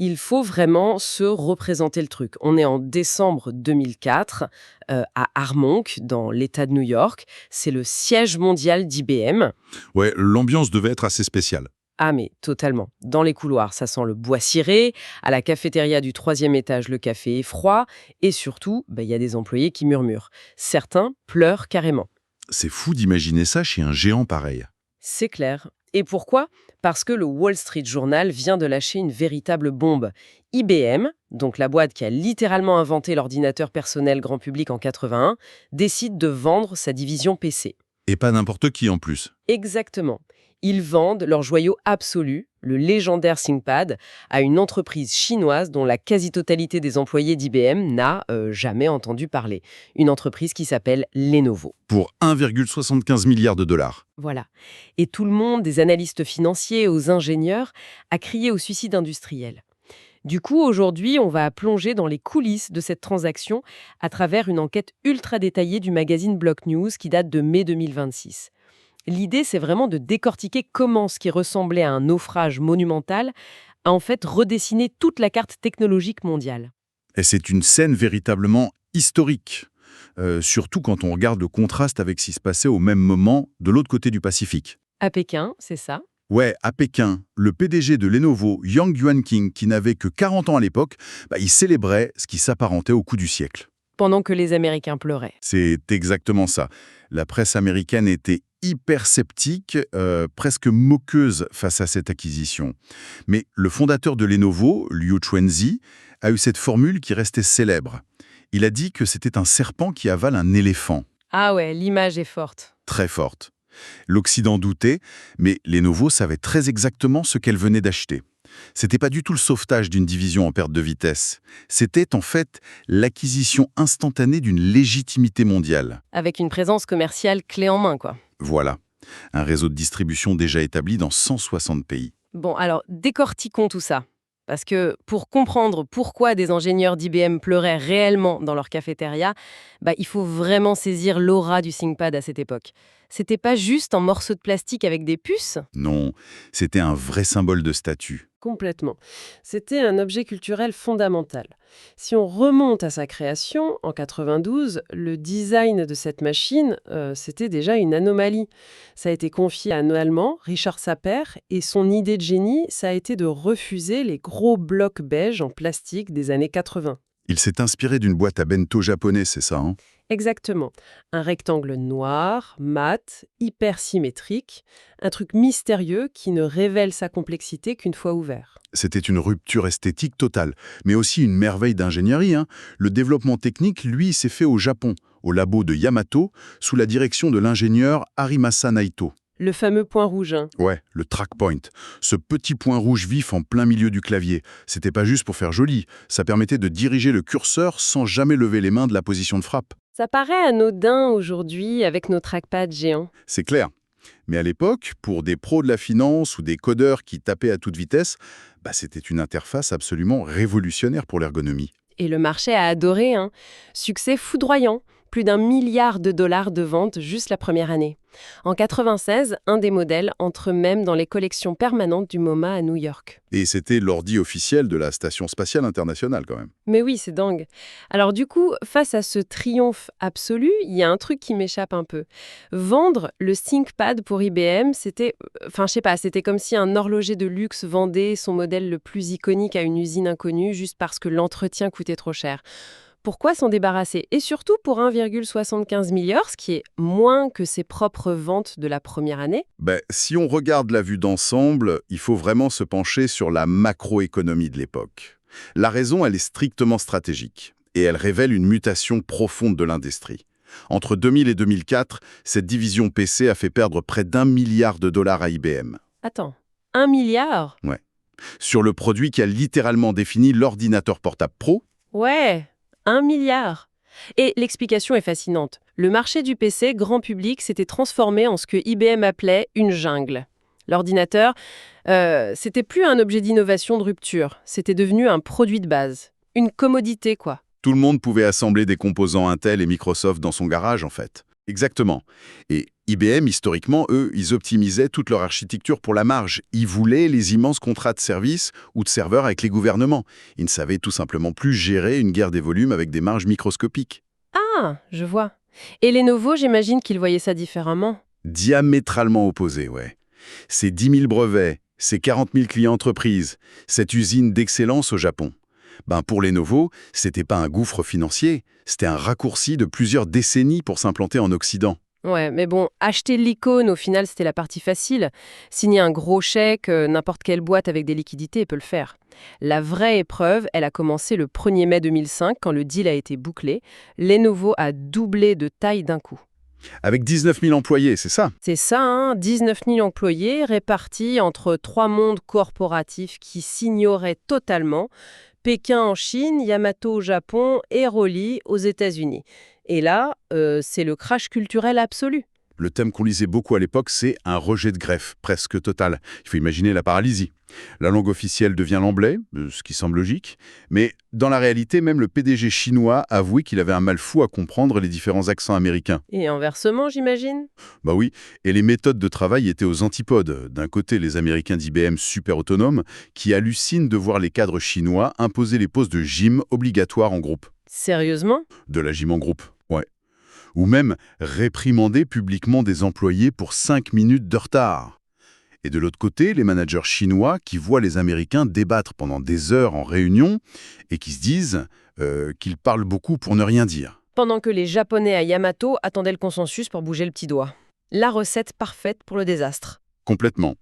Il faut vraiment se représenter le truc. On est en décembre 2004 à Armonk, dans l'État de New York. C'est le siège mondial d'IBM. Ouais, l'ambiance devait être assez spéciale. Ah mais totalement. Dans les couloirs, ça sent le bois ciré. À la cafétéria du 3e étage, le café est froid. Et surtout, il y a des employés qui murmurent. Certains pleurent carrément. C'est fou d'imaginer ça chez un géant pareil. C'est clair. Et pourquoi? Parce que le Wall Street Journal vient de lâcher une véritable bombe. IBM, donc la boîte qui a littéralement inventé l'ordinateur personnel grand public en 81, décide de vendre sa division PC. Et pas n'importe qui en plus. Exactement. Ils vendent leur joyau absolu, le légendaire ThinkPad, à une entreprise chinoise dont la quasi-totalité des employés d'IBM n'a jamais entendu parler. Une entreprise qui s'appelle Lenovo. Pour 1,75 milliard de dollars. Voilà. Et tout le monde, des analystes financiers aux ingénieurs, a crié au suicide industriel. Du coup, aujourd'hui, on va plonger dans les coulisses de cette transaction à travers une enquête ultra détaillée du magazine Block News qui date de mai 2026. L'idée, c'est vraiment de décortiquer comment ce qui ressemblait à un naufrage monumental a en fait redessiné toute la carte technologique mondiale. Et c'est une scène véritablement historique. Surtout quand on regarde le contraste avec ce qui se passait au même moment de l'autre côté du Pacifique. À Pékin, c'est ça. Ouais, à Pékin, le PDG de Lenovo, Yang Yuanqing, qui n'avait que 40 ans à l'époque, il célébrait ce qui s'apparentait au coup du siècle. Pendant que les Américains pleuraient. C'est exactement ça. La presse américaine était hyper sceptique, presque moqueuse face à cette acquisition. Mais le fondateur de Lenovo, Liu Chuanzi, a eu cette formule qui restait célèbre. Il a dit que c'était un serpent qui avale un éléphant. Ah ouais, l'image est forte. Très forte. L'Occident doutait, mais Lenovo savait très exactement ce qu'elle venait d'acheter. C'était pas du tout le sauvetage d'une division en perte de vitesse. C'était en fait l'acquisition instantanée d'une légitimité mondiale. Avec une présence commerciale clé en main, quoi. Voilà. Un réseau de distribution déjà établi dans 160 pays. Bon, alors, décortiquons tout ça. Parce que pour comprendre pourquoi des ingénieurs d'IBM pleuraient réellement dans leur cafétéria, il faut vraiment saisir l'aura du ThinkPad à cette époque. C'était pas juste un morceau de plastique avec des puces? Non, c'était un vrai symbole de statut. Complètement. C'était un objet culturel fondamental. Si on remonte à sa création, en 92, le design de cette machine, c'était déjà une anomalie. Ça a été confié à un Allemand, Richard Sapper, et son idée de génie, ça a été de refuser les gros blocs beige en plastique des années 80. Il s'est inspiré d'une boîte à bento japonais, c'est ça, hein? Exactement. Un rectangle noir, mat, hyper symétrique, un truc mystérieux qui ne révèle sa complexité qu'une fois ouvert. C'était une rupture esthétique totale, mais aussi une merveille d'ingénierie, hein. Le développement technique, lui, s'est fait au Japon, au labo de Yamato, sous la direction de l'ingénieur Harimasa Naito. Le fameux point rouge. Ouais, le track point. Ce petit point rouge vif en plein milieu du clavier. C'était pas juste pour faire joli, ça permettait de diriger le curseur sans jamais lever les mains de la position de frappe. Ça paraît anodin aujourd'hui avec nos trackpads géants. C'est clair. Mais à l'époque, pour des pros de la finance ou des codeurs qui tapaient à toute vitesse, c'était une interface absolument révolutionnaire pour l'ergonomie. Et le marché a adoré, hein. Succès foudroyant. Plus d'1 milliard de dollars de ventes juste la première année. En 96, un des modèles entre même dans les collections permanentes du MoMA à New York. Et c'était l'ordi officiel de la Station spatiale internationale quand même. Mais oui, c'est dingue. Alors du coup, face à ce triomphe absolu, il y a un truc qui m'échappe un peu. Vendre le ThinkPad pour IBM, c'était comme si un horloger de luxe vendait son modèle le plus iconique à une usine inconnue juste parce que l'entretien coûtait trop cher. Pourquoi s'en débarrasser? Et surtout pour 1,75 milliard, ce qui est moins que ses propres ventes de la première année. Si on regarde la vue d'ensemble, il faut vraiment se pencher sur la macroéconomie de l'époque. La raison, elle est strictement stratégique, et elle révèle une mutation profonde de l'industrie. Entre 2000 et 2004, cette division PC a fait perdre près d'1 milliard de dollars à IBM. Attends, 1 milliard? Ouais. Sur le produit qui a littéralement défini l'ordinateur portable pro. Ouais, 1 milliard. Et l'explication est fascinante. Le marché du PC grand public s'était transformé en ce que IBM appelait une jungle. L'ordinateur, c'était plus un objet d'innovation de rupture, c'était devenu un produit de base. Une commodité, quoi. Tout le monde pouvait assembler des composants Intel et Microsoft dans son garage, en fait. Exactement. Et IBM, historiquement, eux, ils optimisaient toute leur architecture pour la marge. Ils voulaient les immenses contrats de services ou de serveurs avec les gouvernements. Ils ne savaient tout simplement plus gérer une guerre des volumes avec des marges microscopiques. Ah, je vois. Et Lenovo, j'imagine qu'ils voyaient ça différemment. Diamétralement opposés, ouais. Ces 10 000 brevets, ces 40 000 clients entreprises, cette usine d'excellence au Japon. Pour Lenovo, c'était pas un gouffre financier, c'était un raccourci de plusieurs décennies pour s'implanter en Occident. Ouais, mais bon, acheter l'icône, au final, c'était la partie facile. Signer un gros chèque, n'importe quelle boîte avec des liquidités peut le faire. La vraie épreuve, elle a commencé le 1er mai 2005, quand le deal a été bouclé. Lenovo a doublé de taille d'un coup. Avec 19 000 employés, c'est ça? C'est ça, hein, 19 000 employés répartis entre 3 mondes corporatifs qui s'ignoraient totalement. Pékin en Chine, Yamato au Japon et Rollei aux États-Unis. Et là, c'est le crash culturel absolu. Le thème qu'on lisait beaucoup à l'époque, c'est un rejet de greffe, presque total. Il faut imaginer la paralysie. La langue officielle devient l'anglais, ce qui semble logique, mais dans la réalité, même le PDG chinois avouait qu'il avait un mal fou à comprendre les différents accents américains. Et inversement, j'imagine? Bah oui, et les méthodes de travail étaient aux antipodes. D'un côté, les Américains d'IBM super autonomes, qui hallucinent de voir les cadres chinois imposer les pauses de gym obligatoires en groupe. Sérieusement? De la gym en groupe, ouais. Ou même réprimander publiquement des employés pour 5 minutes de retard. Et de l'autre côté, les managers chinois qui voient les Américains débattre pendant des heures en réunion et qui se disent qu'ils parlent beaucoup pour ne rien dire. Pendant que les Japonais à Yamato attendaient le consensus pour bouger le petit doigt. La recette parfaite pour le désastre. Complètement.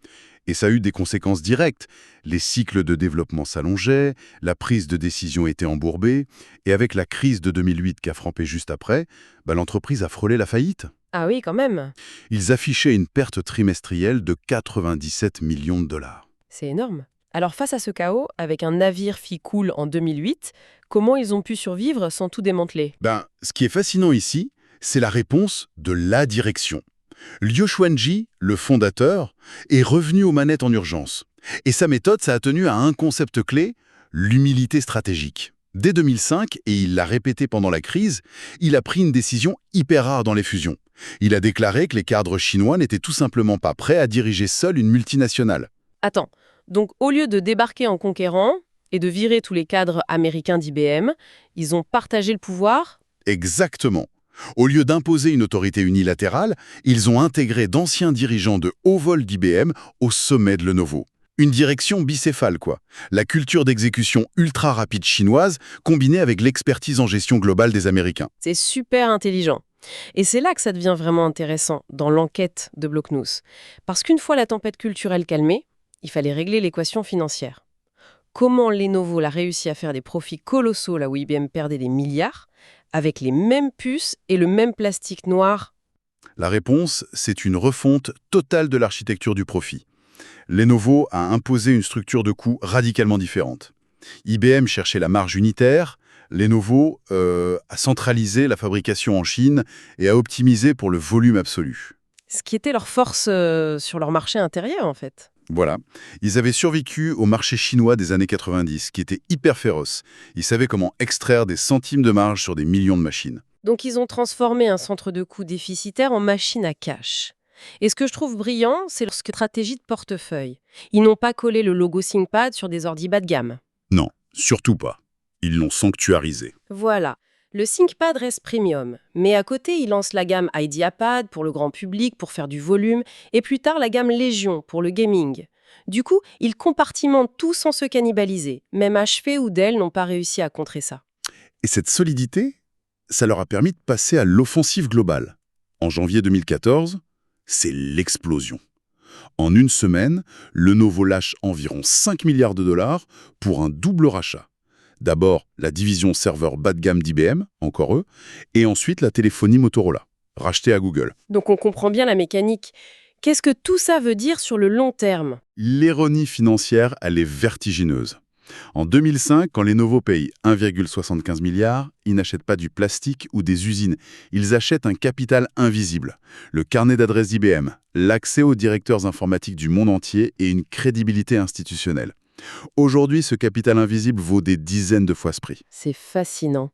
Et ça a eu des conséquences directes. Les cycles de développement s'allongeaient, la prise de décision était embourbée, et avec la crise de 2008 qui a frappé juste après, l'entreprise a frôlé la faillite. Ah oui, quand même. Ils affichaient une perte trimestrielle de 97 millions de dollars. C'est énorme. Alors face à ce chaos, avec un navire fit cool en 2008, comment ils ont pu survivre sans tout démanteler? Ce qui est fascinant ici, c'est la réponse de la direction. Liu Xuanji, le fondateur, est revenu aux manettes en urgence. Et sa méthode, ça a tenu à un concept clé, l'humilité stratégique. Dès 2005, et il l'a répété pendant la crise, il a pris une décision hyper rare dans les fusions. Il a déclaré que les cadres chinois n'étaient tout simplement pas prêts à diriger seuls une multinationale. Attends, donc au lieu de débarquer en conquérant et de virer tous les cadres américains d'IBM, ils ont partagé le pouvoir? Exactement. Au lieu d'imposer une autorité unilatérale, ils ont intégré d'anciens dirigeants de haut vol d'IBM au sommet de Lenovo. Une direction bicéphale, quoi. La culture d'exécution ultra rapide chinoise combinée avec l'expertise en gestion globale des Américains. C'est super intelligent. Et c'est là que ça devient vraiment intéressant, dans l'enquête de Blocknews. Parce qu'une fois la tempête culturelle calmée, il fallait régler l'équation financière. Comment Lenovo l'a réussi à faire des profits colossaux là où IBM perdait des milliards, avec les mêmes puces et le même plastique noir? La réponse, c'est une refonte totale de l'architecture du profit. Lenovo a imposé une structure de coûts radicalement différente. IBM cherchait la marge unitaire, Lenovo a centralisé la fabrication en Chine et a optimisé pour le volume absolu. Ce qui était leur force sur leur marché intérieur, en fait. Voilà. Ils avaient survécu au marché chinois des années 90, qui était hyper féroce. Ils savaient comment extraire des centimes de marge sur des millions de machines. Donc ils ont transformé un centre de coûts déficitaire en machine à cash. Et ce que je trouve brillant, c'est leur stratégie de portefeuille. Ils n'ont pas collé le logo ThinkPad sur des ordi bas de gamme. Non, surtout pas. Ils l'ont sanctuarisé. Voilà. Le ThinkPad reste premium, mais à côté, ils lancent la gamme IdeaPad pour le grand public, pour faire du volume, et plus tard la gamme Legion pour le gaming. Du coup, ils compartimentent tout sans se cannibaliser. Même HP ou Dell n'ont pas réussi à contrer ça. Et cette solidité, ça leur a permis de passer à l'offensive globale. En janvier 2014, c'est l'explosion. En une semaine, Lenovo lâche environ 5 milliards de dollars pour un double rachat. D'abord, la division serveur bas de gamme d'IBM, encore eux, et ensuite la téléphonie Motorola, rachetée à Google. Donc on comprend bien la mécanique. Qu'est-ce que tout ça veut dire sur le long terme? L'ironie financière, elle est vertigineuse. En 2005, quand Lenovo paye 1,75 milliard, ils n'achètent pas du plastique ou des usines. Ils achètent un capital invisible. Le carnet d'adresses d'IBM, l'accès aux directeurs informatiques du monde entier et une crédibilité institutionnelle. Aujourd'hui, ce capital invisible vaut des dizaines de fois ce prix. C'est fascinant.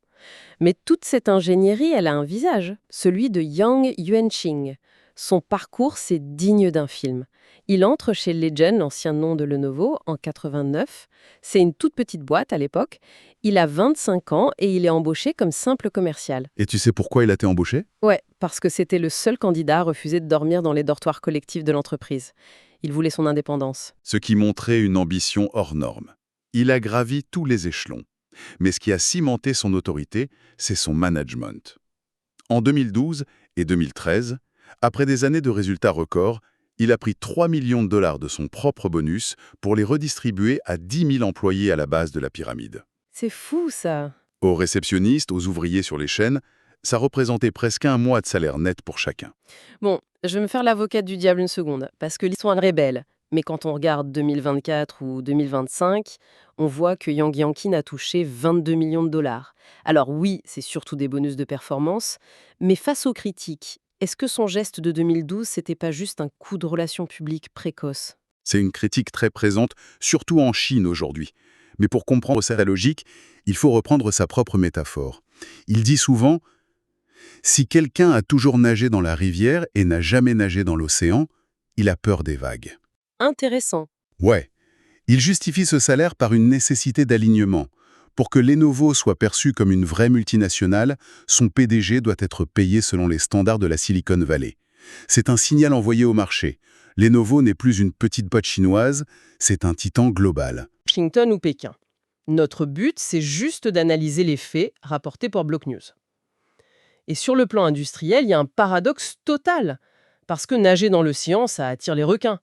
Mais toute cette ingénierie, elle a un visage, celui de Yang Yuanqing. Son parcours, c'est digne d'un film. Il entre chez Legend, l'ancien nom de Lenovo, en 89. C'est une toute petite boîte à l'époque. Il a 25 ans et il est embauché comme simple commercial. Et tu sais pourquoi il a été embauché? Ouais, parce que c'était le seul candidat à refuser de dormir dans les dortoirs collectifs de l'entreprise. Il voulait son indépendance. Ce qui montrait une ambition hors norme. Il a gravi tous les échelons. Mais ce qui a cimenté son autorité, c'est son management. En 2012 et 2013, après des années de résultats records, il a pris 3 millions de dollars de son propre bonus pour les redistribuer à 10 000 employés à la base de la pyramide. C'est fou, ça. Aux réceptionnistes, aux ouvriers sur les chaînes, ça représentait presque un mois de salaire net pour chacun. Bon, je vais me faire l'avocate du diable une seconde, parce que l'histoire est belle. Mais quand on regarde 2024 ou 2025, on voit que Yang Yankin a touché 22 millions de dollars. Alors oui, c'est surtout des bonus de performance, mais face aux critiques, est-ce que son geste de 2012, c'était pas juste un coup de relations publiques précoce? C'est une critique très présente, surtout en Chine aujourd'hui. Mais pour comprendre sa logique, il faut reprendre sa propre métaphore. Il dit souvent « Si quelqu'un a toujours nagé dans la rivière et n'a jamais nagé dans l'océan, il a peur des vagues. » Intéressant. Ouais, il justifie ce salaire par une nécessité d'alignement. Pour que Lenovo soit perçu comme une vraie multinationale, son PDG doit être payé selon les standards de la Silicon Valley. C'est un signal envoyé au marché. Lenovo n'est plus une petite boîte chinoise, c'est un titan global. Washington ou Pékin. Notre but, c'est juste d'analyser les faits rapportés par Block News. Et sur le plan industriel, il y a un paradoxe total. Parce que nager dans l'océan, ça attire les requins.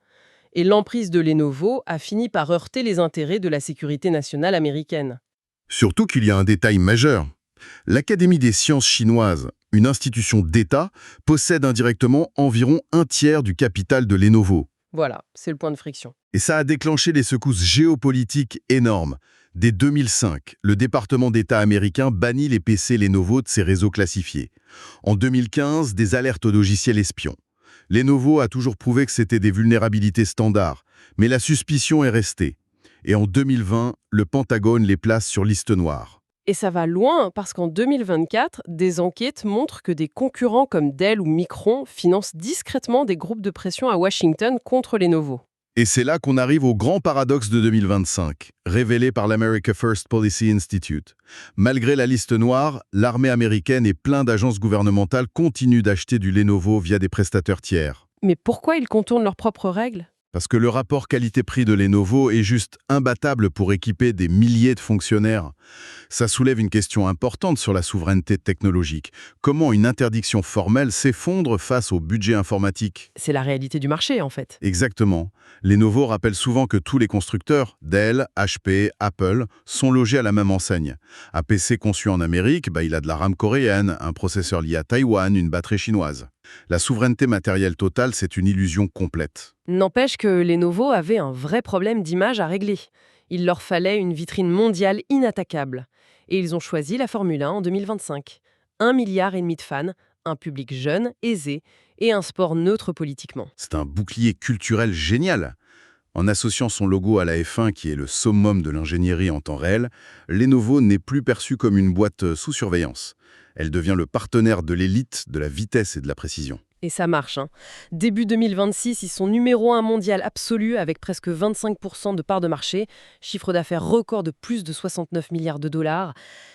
Et l'emprise de Lenovo a fini par heurter les intérêts de la sécurité nationale américaine. Surtout qu'il y a un détail majeur. L'Académie des sciences chinoises, une institution d'État, possède indirectement environ un tiers du capital de Lenovo. Voilà, c'est le point de friction. Et ça a déclenché des secousses géopolitiques énormes. Dès 2005, le département d'État américain bannit les PC Lenovo de ses réseaux classifiés. En 2015, des alertes aux logiciels espions. Lenovo a toujours prouvé que c'était des vulnérabilités standards, mais la suspicion est restée. Et en 2020, le Pentagone les place sur liste noire. Et ça va loin parce qu'en 2024, des enquêtes montrent que des concurrents comme Dell ou Micron financent discrètement des groupes de pression à Washington contre Lenovo. Et c'est là qu'on arrive au grand paradoxe de 2025, révélé par l'America First Policy Institute. Malgré la liste noire, l'armée américaine et plein d'agences gouvernementales continuent d'acheter du Lenovo via des prestataires tiers. Mais pourquoi ils contournent leurs propres règles? Parce que le rapport qualité-prix de Lenovo est juste imbattable pour équiper des milliers de fonctionnaires. Ça soulève une question importante sur la souveraineté technologique. Comment une interdiction formelle s'effondre face au budget informatique? C'est la réalité du marché, en fait. Exactement. Lenovo rappelle souvent que tous les constructeurs, Dell, HP, Apple, sont logés à la même enseigne. Un PC conçu en Amérique, il a de la RAM coréenne, un processeur lié à Taïwan, une batterie chinoise. La souveraineté matérielle totale, c'est une illusion complète. N'empêche que Lenovo avait un vrai problème d'image à régler. Il leur fallait une vitrine mondiale inattaquable. Et ils ont choisi la Formule 1 en 2025. 1,5 milliard de fans, un public jeune, aisé, et un sport neutre politiquement. C'est un bouclier culturel génial. En associant son logo à la F1, qui est le summum de l'ingénierie en temps réel, Lenovo n'est plus perçue comme une boîte sous surveillance. Elle devient le partenaire de l'élite, de la vitesse et de la précision. Et ça marche. Début 2026, ils sont numéro 1 mondial absolu avec presque 25% de part de marché, chiffre d'affaires record de plus de 69 milliards de dollars.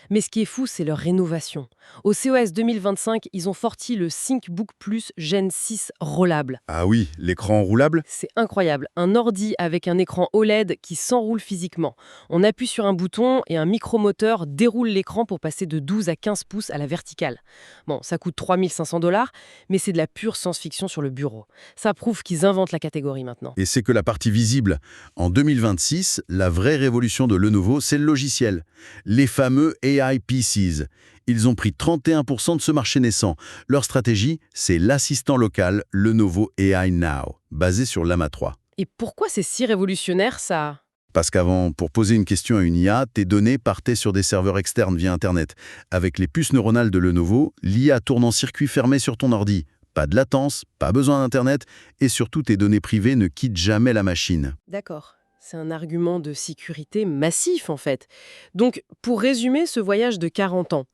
Mais ce qui est fou, c'est leur rénovation. Au CES 2025, ils ont sorti le ThinkBook Plus Gen 6 roulable. Ah oui, l'écran roulable? C'est incroyable. Un ordi avec un écran OLED qui s'enroule physiquement. On appuie sur un bouton et un micromoteur déroule l'écran pour passer de 12 à 15 pouces à la verticale. Bon, ça coûte 3 500 $, mais c'est de la pure science-fiction sur le bureau. Ça prouve qu'ils inventent la catégorie maintenant. Et c'est que la partie visible. En 2026, la vraie révolution de Lenovo, c'est le logiciel. Les fameux AI PCs. Ils ont pris 31% de ce marché naissant. Leur stratégie, c'est l'assistant local Lenovo AI Now, basé sur Llama 3. Et pourquoi c'est si révolutionnaire, ça ? Parce qu'avant, pour poser une question à une IA, tes données partaient sur des serveurs externes via Internet. Avec les puces neuronales de Lenovo, l'IA tourne en circuit fermé sur ton ordi. Pas de latence, pas besoin d'Internet, et surtout tes données privées ne quittent jamais la machine. D'accord. C'est un argument de sécurité massif, en fait. Donc, pour résumer ce voyage de 40 ans,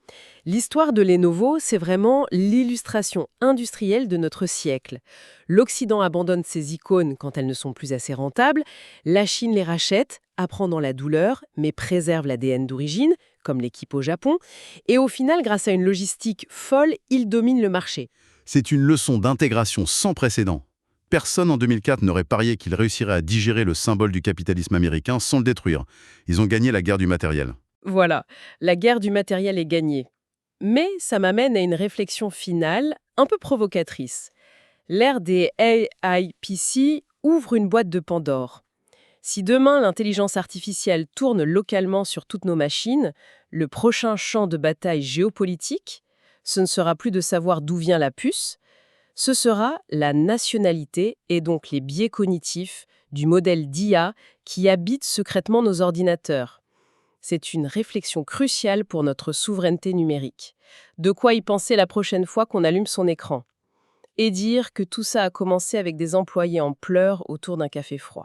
l'histoire de Lenovo, c'est vraiment l'illustration industrielle de notre siècle. L'Occident abandonne ses icônes quand elles ne sont plus assez rentables, la Chine les rachète, apprend dans la douleur, mais préserve l'ADN d'origine, comme l'équipe au Japon, et au final, grâce à une logistique folle, il domine le marché. C'est une leçon d'intégration sans précédent. Personne en 2004 n'aurait parié qu'ils réussiraient à digérer le symbole du capitalisme américain sans le détruire. Ils ont gagné la guerre du matériel. Voilà, la guerre du matériel est gagnée. Mais ça m'amène à une réflexion finale, un peu provocatrice. L'ère des AIPC ouvre une boîte de Pandore. Si demain l'intelligence artificielle tourne localement sur toutes nos machines, le prochain champ de bataille géopolitique, ce ne sera plus de savoir d'où vient la puce, ce sera la nationalité et donc les biais cognitifs du modèle d'IA qui habite secrètement nos ordinateurs. C'est une réflexion cruciale pour notre souveraineté numérique. De quoi y penser la prochaine fois qu'on allume son écran. Et dire que tout ça a commencé avec des employés en pleurs autour d'un café froid.